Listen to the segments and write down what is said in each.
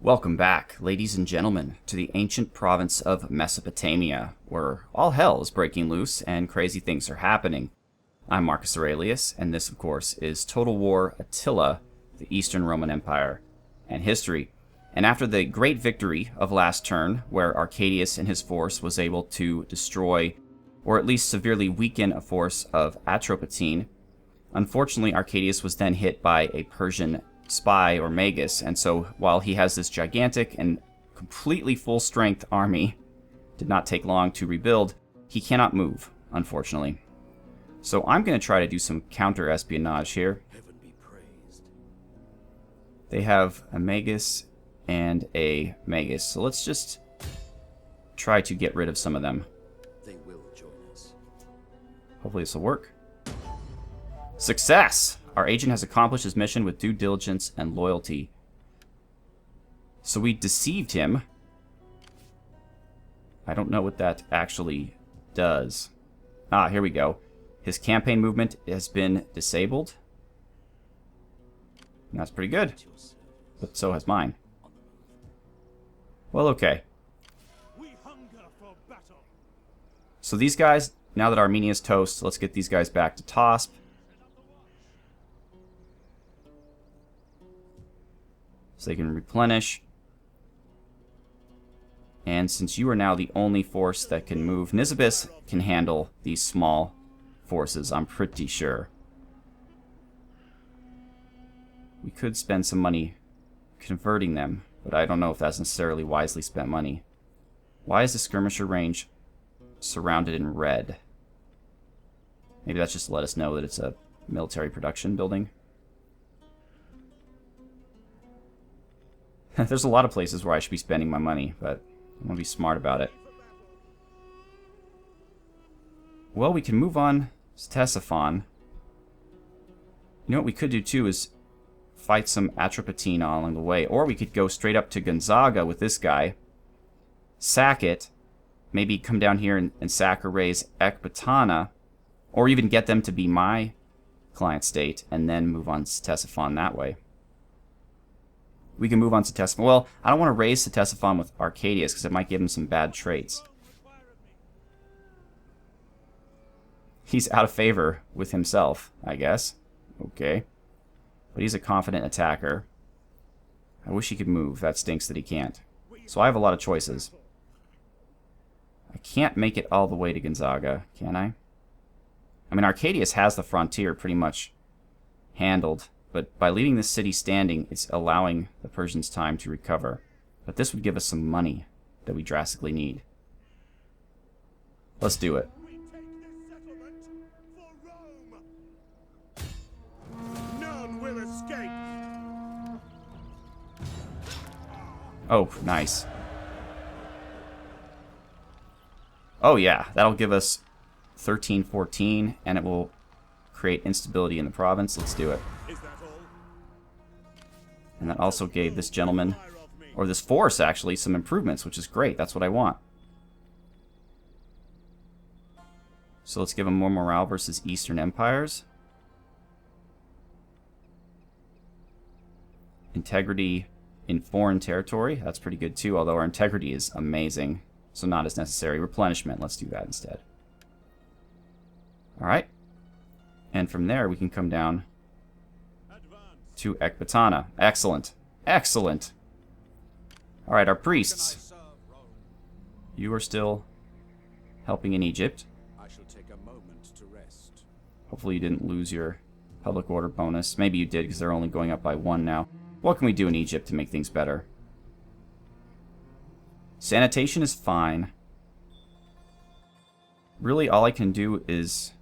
Welcome back, ladies and gentlemen, to the ancient province of Mesopotamia, where all hell is breaking loose and crazy things are happening. I'm Marcus Aurelius, and this, of course, is Total War Attila, the Eastern Roman Empire, and history. And after the great victory of last turn, where Aetius and his force was able to destroy, or at least severely weaken, a force of Atropatene, unfortunately Aetius was then hit by a Persian spy or magus, and so while he has this gigantic and completely full strength army, did not take long to rebuild, he cannot move, unfortunately. So I'm going to try to do some counter espionage here. Heaven be praised. They have a magus and a magus, so let's just try to get rid of some of them. They will join us. Hopefully this will work. Success! Our agent has accomplished his mission with due diligence and loyalty. So we deceived him. I don't know what that actually does. Ah, here we go. His campaign movement has been disabled. And that's pretty good. But so has mine. Well, okay. So these guys, now that Armenia's toast, let's get these guys back to Tosp. So they can replenish. And since you are now the only force that can move, Nisibis can handle these small forces, I'm pretty sure. We could spend some money converting them, but I don't know if that's necessarily wisely spent money. Why is the skirmisher range surrounded in red? Maybe that's just to let us know that it's a military production building. There's a lot of places where I should be spending my money, but I want to be smart about it. Well, we can move on to Ctesiphon. You know what we could do too is fight some Atropatene along the way, or we could go straight up to Gonzaga with this guy, sack it, maybe come down here and sack or raise Ecbatana, or even get them to be my client state, and then move on to Ctesiphon that way. We can move on to Ctesiphon. Well, I don't want to raise Ctesiphon with Aetius because it might give him some bad traits. He's out of favor with himself, I guess. Okay. But he's a confident attacker. I wish he could move. That stinks that he can't. So I have a lot of choices. I can't make it all the way to Gonzaga, can I? I mean, Aetius has the frontier pretty much handled. But by leaving this city standing, it's allowing the Persians time to recover. But this would give us some money that we drastically need. Let's do it. None will escape. Oh, nice. Oh yeah, that'll give us 13-14, and it will create instability in the province. Let's do it. And that also gave this gentleman, or this force actually, some improvements, which is great. That's what I want. So let's give him more morale versus Eastern Empires. Integrity in foreign territory. That's pretty good too, although our integrity is amazing. So not as necessary. Replenishment, let's do that instead. Alright. And from there we can come down to Ecbatana. Excellent. Excellent. Alright, our priests. You are still helping in Egypt. I shall take a moment to rest. Hopefully you didn't lose your public order bonus. Maybe you did because they're only going up by 1 now. What can we do in Egypt to make things better? Sanitation is fine. Really, all I can do is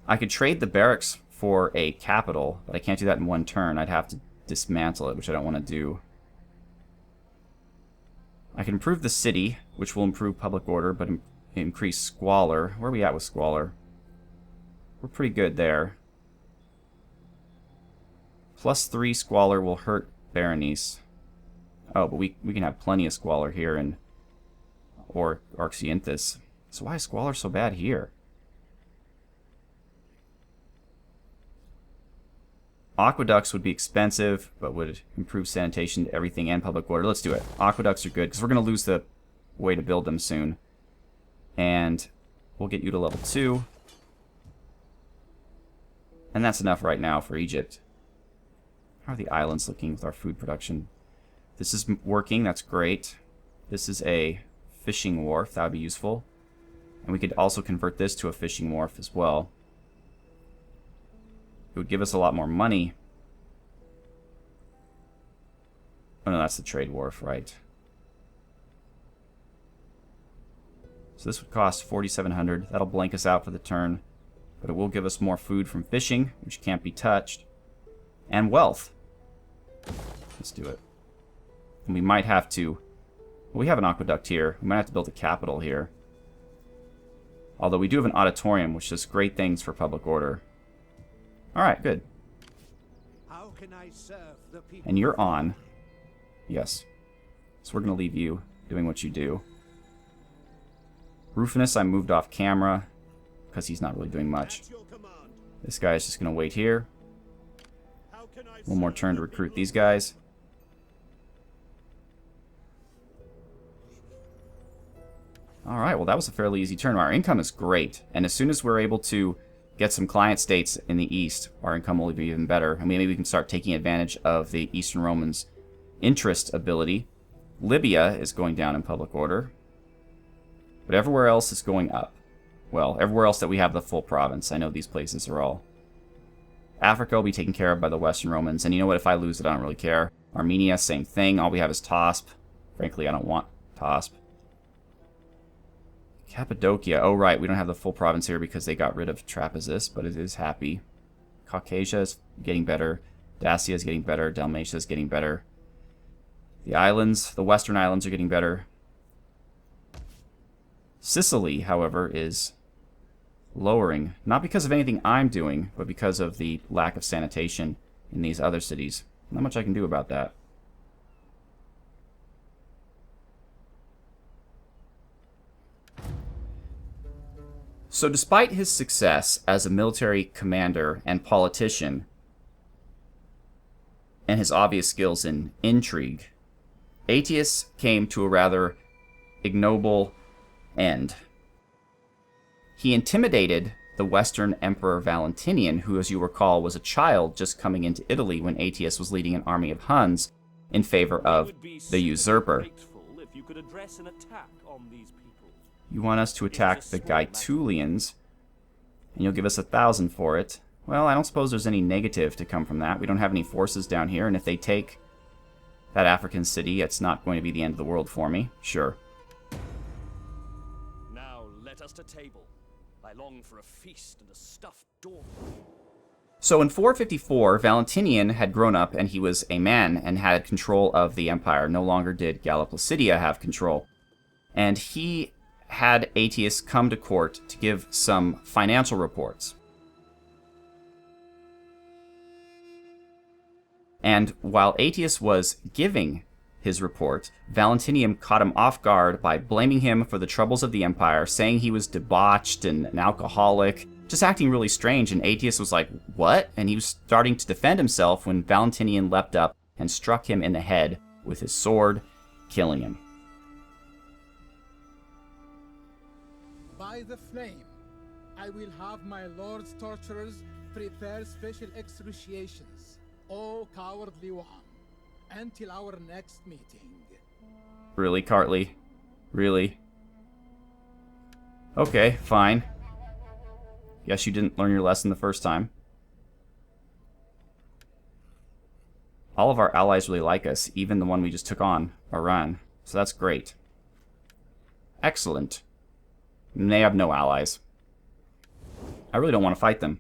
I could trade the barracks for a capital, but I can't do that in 1 turn. I'd have to dismantle it, which I don't want to do. I can improve the city, which will improve public order, but increase squalor. Where are we at with squalor? We're pretty good there. +3 squalor will hurt Berenice. Oh, but we can have plenty of squalor here in Arxianthus. So why is squalor so bad here? Aqueducts would be expensive, but would improve sanitation to everything and public order. Let's do it. Aqueducts are good, because we're going to lose the way to build them soon. And we'll get you to level 2. And that's enough right now for Egypt. How are the islands looking with our food production? This is working, that's great. This is a fishing wharf, that would be useful. And we could also convert this to a fishing wharf as well. It would give us a lot more money. Oh no, that's the trade wharf, right. So this would cost 4,700. That'll blank us out for the turn. But it will give us more food from fishing, which can't be touched. And wealth. Let's do it. And we might have to... Well, we have an aqueduct here. We might have to build a capital here. Although we do have an auditorium, which does great things for public order. Alright, good. How can I serve the people? And you're on. Yes. So we're going to leave you doing what you do. Rufinus, I moved off camera because he's not really doing much. At your command. This guy is just going to wait here. How can I One more serve turn to the recruit people? these guys. Alright, well that was a fairly easy turn. Our income is great. And as soon as we're able to get some client states in the east, our income will be even better. And maybe we can start taking advantage of the Eastern Romans' interest ability. Libya is going down in public order. But everywhere else is going up. Well, everywhere else that we have the full province. I know these places are all... Africa will be taken care of by the Western Romans. And you know what? If I lose it, I don't really care. Armenia, same thing. All we have is Tosp. Frankly, I don't want Tosp. Cappadocia. Oh, right. We don't have the full province here because they got rid of Trapezus, but it is happy. Caucasia is getting better. Dacia is getting better. Dalmatia is getting better. The islands, the western islands are getting better. Sicily, however, is lowering. Not because of anything I'm doing, but because of the lack of sanitation in these other cities. Not much I can do about that. So despite his success as a military commander and politician, and his obvious skills in intrigue, Aetius came to a rather ignoble end. He intimidated the Western Emperor Valentinian, who, as you recall, was a child just coming into Italy when Aetius was leading an army of Huns in favor of the usurper. If you could address an attack on these people. You want us to attack the Gaetulians, and you'll give us 1,000 for it. Well, I don't suppose there's any negative to come from that. We don't have any forces down here, and if they take that African city, it's not going to be the end of the world for me. Sure. Now let us to table. I long for a feast and a stuffed dawn. So in 454, Valentinian had grown up, and he was a man and had control of the empire. No longer did Galla Placidia have control. And he had Aetius come to court to give some financial reports. And while Aetius was giving his report, Valentinian caught him off guard by blaming him for the troubles of the empire, saying he was debauched and an alcoholic, just acting really strange, and Aetius was like, what? And he was starting to defend himself when Valentinian leapt up and struck him in the head with his sword, killing him. By the flame, I will have my lord's torturers prepare special excruciations, O cowardly one, until our next meeting. Really, Kartli? Really? Okay, fine. Guess you didn't learn your lesson the first time. All of our allies really like us, even the one we just took on, Wherein. So that's great. Excellent. And they have no allies. I really don't want to fight them.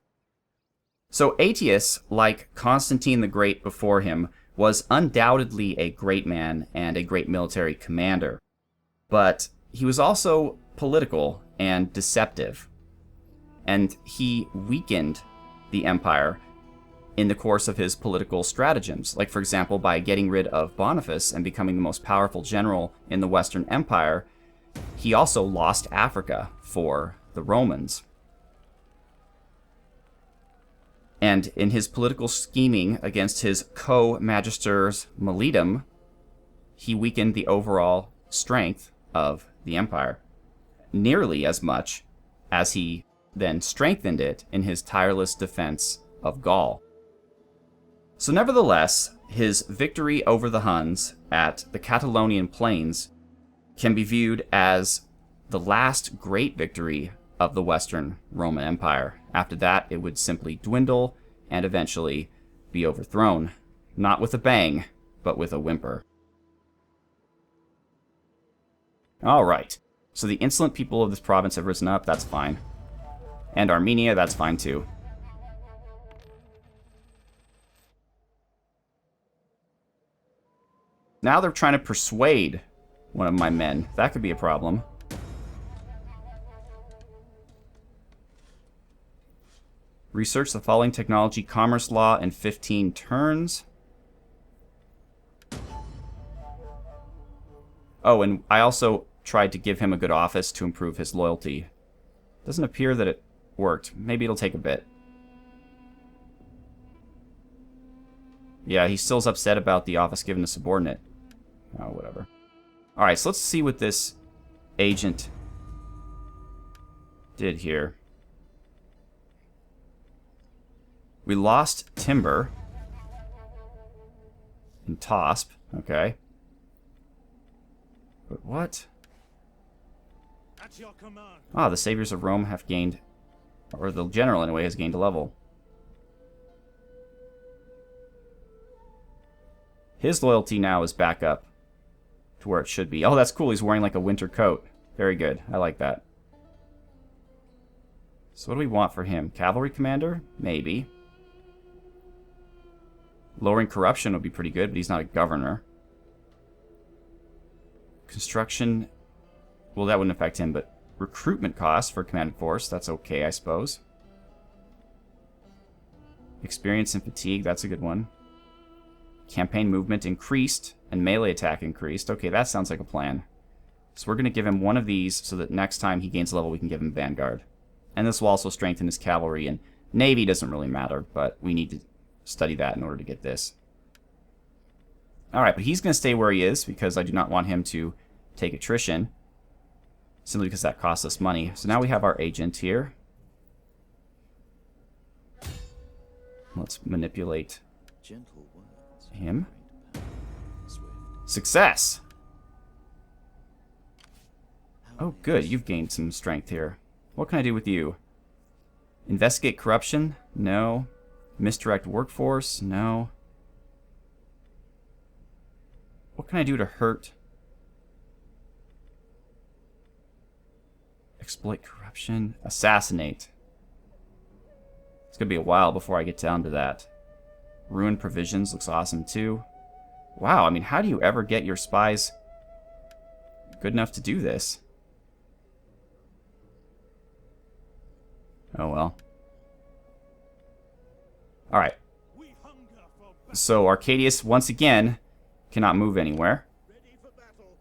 So Aetius, like Constantine the Great before him, was undoubtedly a great man and a great military commander. But he was also political and deceptive. And he weakened the empire in the course of his political stratagems. Like, for example, by getting rid of Boniface and becoming the most powerful general in the Western Empire, he also lost Africa for the Romans. And in his political scheming against his co-magisters Miletum, he weakened the overall strength of the empire, nearly as much as he then strengthened it in his tireless defense of Gaul. So nevertheless, his victory over the Huns at the Catalonian plains can be viewed as the last great victory of the Western Roman Empire. After that, it would simply dwindle and eventually be overthrown, not with a bang, but with a whimper. All right, so the insolent people of this province have risen up, that's fine. And Armenia, that's fine too. Now they're trying to persuade one of my men. That could be a problem. Research the following technology, commerce law, in 15 turns. Oh, and I also tried to give him a good office to improve his loyalty. Doesn't appear that it worked. Maybe it'll take a bit. Yeah, he still's upset about the office given to subordinate. Oh, whatever. Alright, so let's see what this agent did here. We lost timber and Tosp, okay. But what? At your command. Ah, the saviors of Rome have gained, or the general anyway, has gained a level. His loyalty now is back up to where it should be. Oh, that's cool. He's wearing like a winter coat. Very good. I like that. So what do we want for him? Cavalry commander? Maybe. Lowering corruption would be pretty good, but he's not a governor. Construction, well, that wouldn't affect him, but recruitment costs for commanded force, that's okay, I suppose. Experience and fatigue, that's a good one. Campaign movement increased, and melee attack increased. Okay, that sounds like a plan. So we're going to give him one of these so that next time he gains a level, we can give him Vanguard. And this will also strengthen his cavalry, and navy doesn't really matter, but we need to study that in order to get this. Alright, but he's going to stay where he is, because I do not want him to take attrition, simply because that costs us money. So now we have our agent here. Let's manipulate him. Success! Oh, good. You've gained some strength here. What can I do with you? Investigate corruption? No. Misdirect workforce? No. What can I do to hurt? Exploit corruption? Assassinate. It's going to be a while before I get down to that. Ruin provisions looks awesome too. Wow, I mean, how do you ever get your spies good enough to do this? Oh well. Alright. So Arcadius, once again, cannot move anywhere. Ready for battle.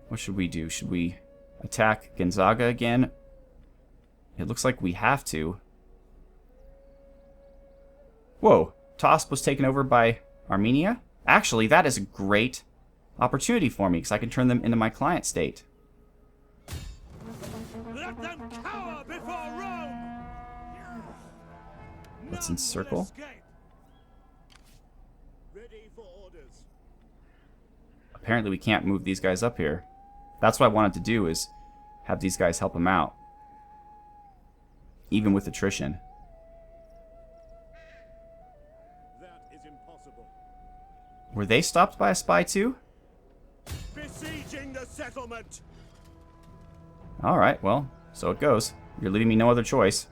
What should we do? Should we attack Gonzaga again? It looks like we have to. Whoa, Tosp was taken over by Armenia? Actually, that is a great opportunity for me, because I can turn them into my client state. Let them cower before Rome. Let's None encircle. will escape. Ready for orders. Apparently we can't move these guys up here. That's what I wanted to do, is have these guys help him out. Even with attrition. That is impossible. Were they stopped by a spy too? Besieging the settlement. Alright, well, so it goes. You're leaving me no other choice.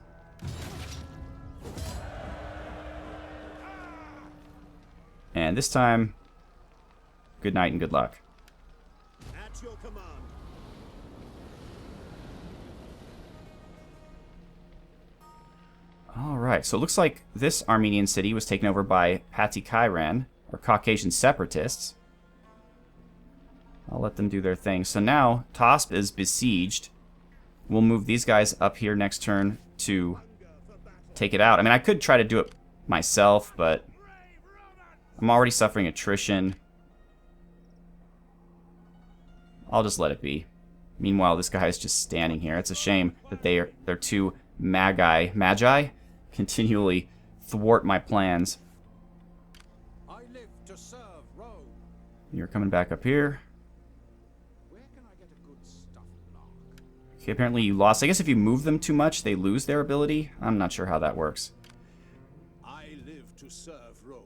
And this time, good night and good luck. At your command. Alright, so it looks like this Armenian city was taken over by Patikairan, or Caucasian separatists. I'll let them do their thing. So now, Tosp is besieged, we'll move these guys up here next turn to take it out. I mean, I could try to do it myself, but I'm already suffering attrition. I'll just let it be. Meanwhile, this guy is just standing here. It's a shame that they're two magi continually thwart my plans. I live to serve Rome. You're coming back up here. Where can I get a good stuffed lark? Okay, apparently you lost. I guess if you move them too much, they lose their ability. I'm not sure how that works. I live to serve Rome.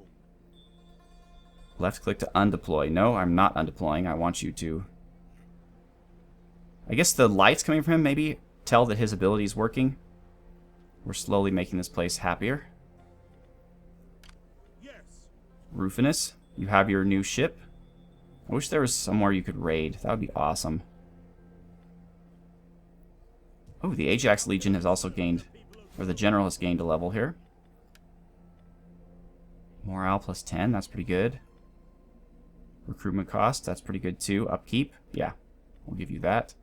Left click to undeploy. No, I'm not undeploying. I want you to. I guess the lights coming from him maybe tell that his ability is working. We're slowly making this place happier. Yes. Rufinus, you have your new ship. I wish there was somewhere you could raid. That would be awesome. Oh, the Ajax Legion has also gained, or the General has gained a level here. Morale plus 10, that's pretty good. Recruitment cost, that's pretty good too. Upkeep, yeah, we'll give you that.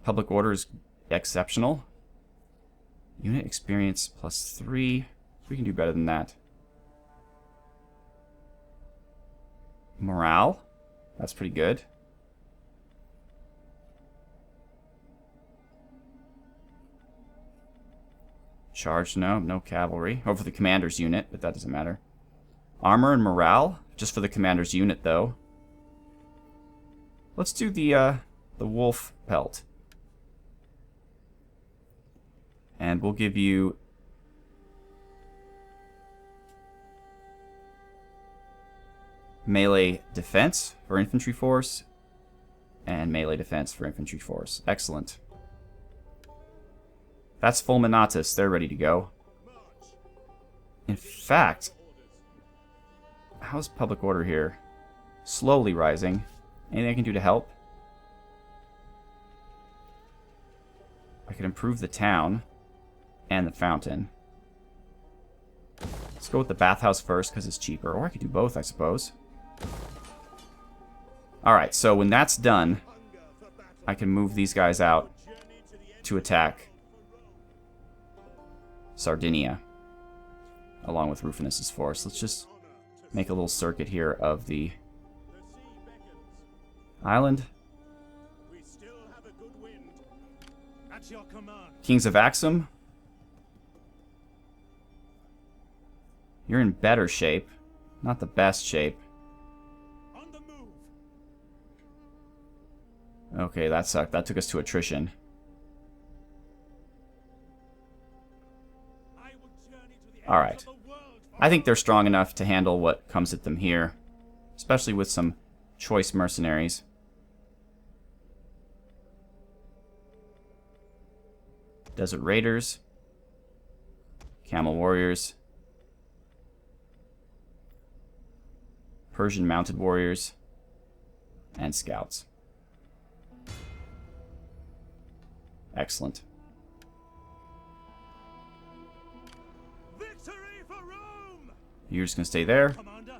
Public order is exceptional. Unit experience plus 3. We can do better than that. Morale, that's pretty good. Charge, no cavalry. Oh, for the commander's unit, but that doesn't matter. Armor and morale, just for the commander's unit, though. Let's do the wolf pelt. And we'll give you melee defense for infantry force and melee defense for infantry force. Excellent. That's Fulminatus. They're ready to go. In fact, how's public order here? Slowly rising. Anything I can do to help? I could improve the town and the fountain. Let's go with the bathhouse first because it's cheaper. Or I could do both, I suppose. Alright, so when that's done, I can move these guys out to attack Sardinia, along with Rufinus's force. Let's just make a little circuit here of the island. We still have a good wind. At your command. Kings of Axum, you're in better shape. Not the best shape. On the move. Okay, that sucked. That took us to attrition. I will journey to the Alright. ends of the world. I think they're strong enough to handle what comes at them here. Especially with some choice mercenaries. Desert Raiders. Camel Warriors. Persian Mounted Warriors. And Scouts. Excellent. Victory for Rome! You're just going to stay there. Commander,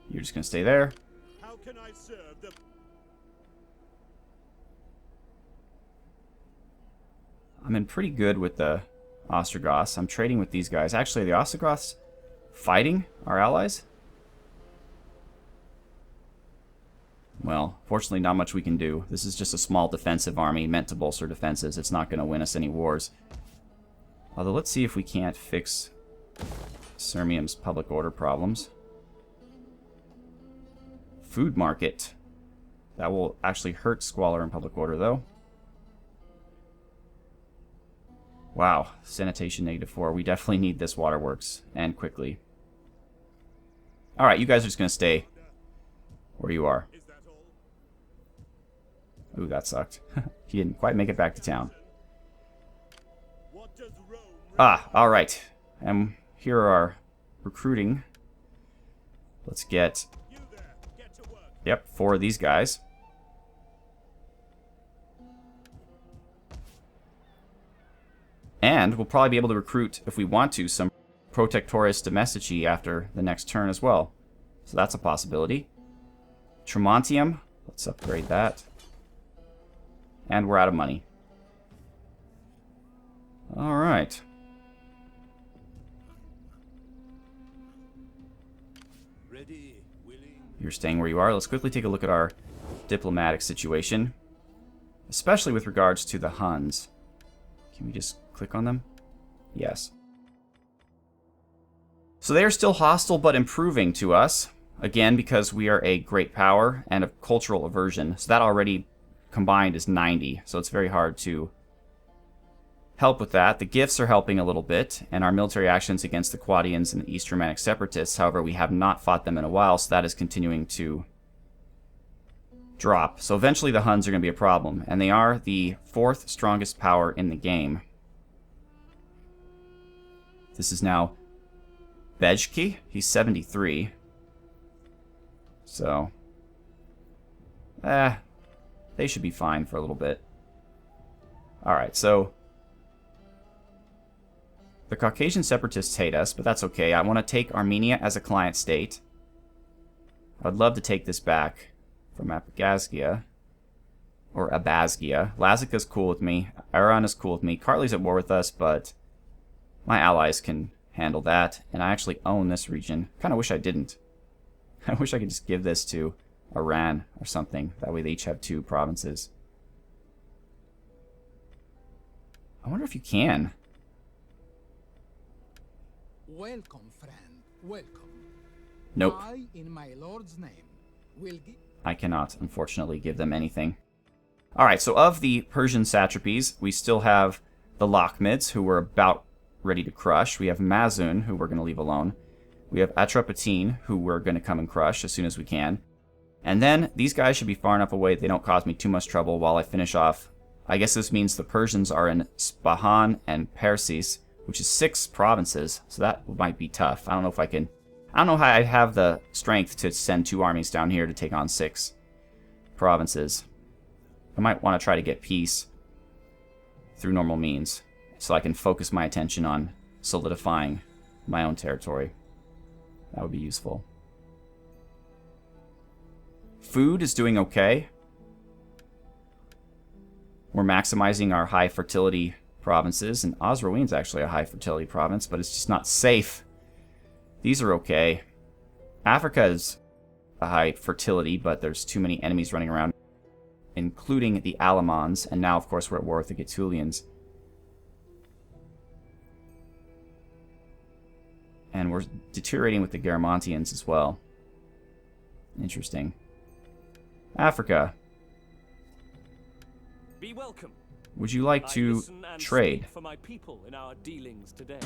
You're just going to stay there. how can I serve the... I'm in pretty good with the Ostrogoths. I'm trading with these guys. Actually, the Ostrogoths fighting our allies? Well, fortunately not much we can do. This is just a small defensive army meant to bolster defenses. It's not going to win us any wars. Although, let's see if we can't fix Sirmium's public order problems. Food market. That will actually hurt Squalor and public order, though. Wow, sanitation -4. We definitely need this waterworks, and quickly. Alright, you guys are just going to stay where you are. Is that all? Ooh, that sucked. He didn't quite make it back to town. What does Rome... Ah, alright. And here are our recruiting. Let's get, You there, get to work. yep, 4 of these guys. And we'll probably be able to recruit, if we want to, some Protectoris Domestici after the next turn as well. So that's a possibility. Tremontium, let's upgrade that. And we're out of money. Alright. Ready, willing. You're staying where you are. Let's quickly take a look at our diplomatic situation. Especially with regards to the Huns. Can we just click on them? Yes. So they are still hostile but improving to us. Again, because we are a great power and a cultural aversion. So that already combined is 90. So it's very hard to help with that. The gifts are helping a little bit. And our military actions against the Quadians and the East Germanic separatists. However, we have not fought them in a while. So that is continuing to drop. So eventually the Huns are going to be a problem. And they are the 4th strongest power in the game. This is now Bejki. He's 73. So, they should be fine for a little bit. Alright, so the Caucasian separatists hate us, but that's okay. I want to take Armenia as a client state. I'd love to take this back from Abkhazia. Or Abazgia. Lazica's cool with me. Iran is cool with me. Kartli's at war with us, but my allies can handle that. And I actually own this region. Kind of wish I didn't. I wish I could just give this to Iran or something. That way they each have 2 provinces. I wonder if you can. Welcome, friend. Welcome. Nope. I, in my lord's name, will give... I cannot, unfortunately, give them anything. Alright, so of the Persian satrapies, we still have the Lakhmids, who we're about ready to crush. We have Mazun, who we're going to leave alone. We have Atropatene, who we're going to come and crush as soon as we can. And then, these guys should be far enough away that they don't cause me too much trouble while I finish off. I guess this means the Persians are in Spahan and Persis, which is 6 provinces, so that might be tough. I don't know if I can... I don't know how I'd have the strength to send 2 armies down here to take on 6 provinces. I might want to try to get peace through normal means, so I can focus my attention on solidifying my own territory. That would be useful. Food is doing okay. We're maximizing our high fertility provinces, and Osroene's actually a high fertility province, but it's just not safe. These are okay. Africa is a high fertility, but there's too many enemies running around, including the Alamans, and now, of course, we're at war with the Gaetulians. And we're deteriorating with the Garamantians as well. Interesting. Africa. Be welcome. Would you like to listen and trade? speak for my people in our dealings today.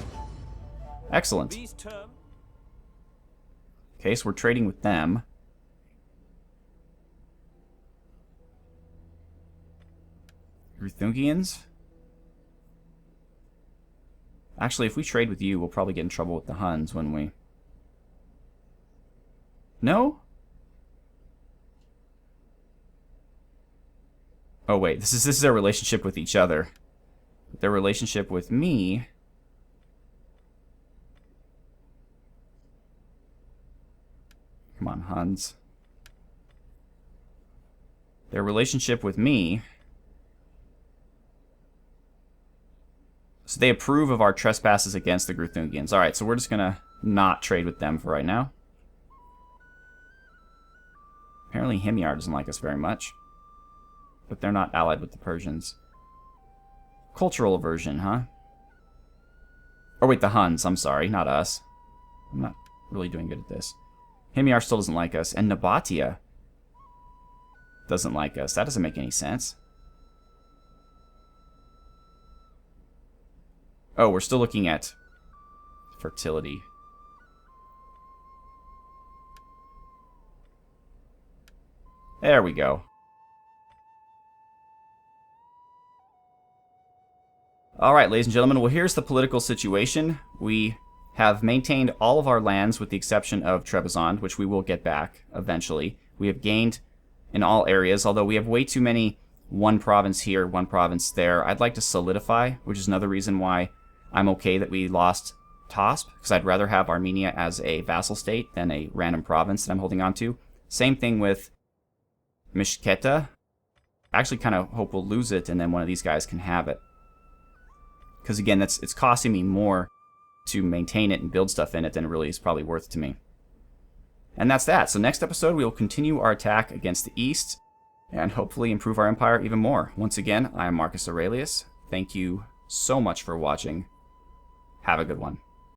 Excellent. These terms Okay, so we're trading with them. Ruthungians? Actually, if we trade with you, we'll probably get in trouble with the Huns, wouldn't we? No? Oh, wait. This is their relationship with each other. Their relationship with me... Come on, Huns. Their relationship with me... So they approve of our trespasses against the Gruthungians. Alright, so we're just gonna not trade with them for right now. Apparently Himyar doesn't like us very much. But they're not allied with the Persians. Cultural aversion, huh? Or wait, the Huns, I'm sorry, not us. I'm not really doing good at this. Himyar still doesn't like us, and Nabatea doesn't like us. That doesn't make any sense. Oh, we're still looking at fertility. There we go. Alright, ladies and gentlemen, well, here's the political situation. We have maintained all of our lands with the exception of Trebizond, which we will get back eventually. We have gained in all areas, although we have way too many one province here, one province there. I'd like to solidify, which is another reason why I'm okay that we lost Tosp, because I'd rather have Armenia as a vassal state than a random province that I'm holding on to. Same thing with Mishketa. I actually kind of hope we'll lose it and then one of these guys can have it. Because again, it's costing me more to maintain it and build stuff in it than it really is probably worth to me. And that's that. So next episode, we will continue our attack against the east and hopefully improve our empire even more. Once again, I am Marcus Aurelius. Thank you so much for watching. Have a good one.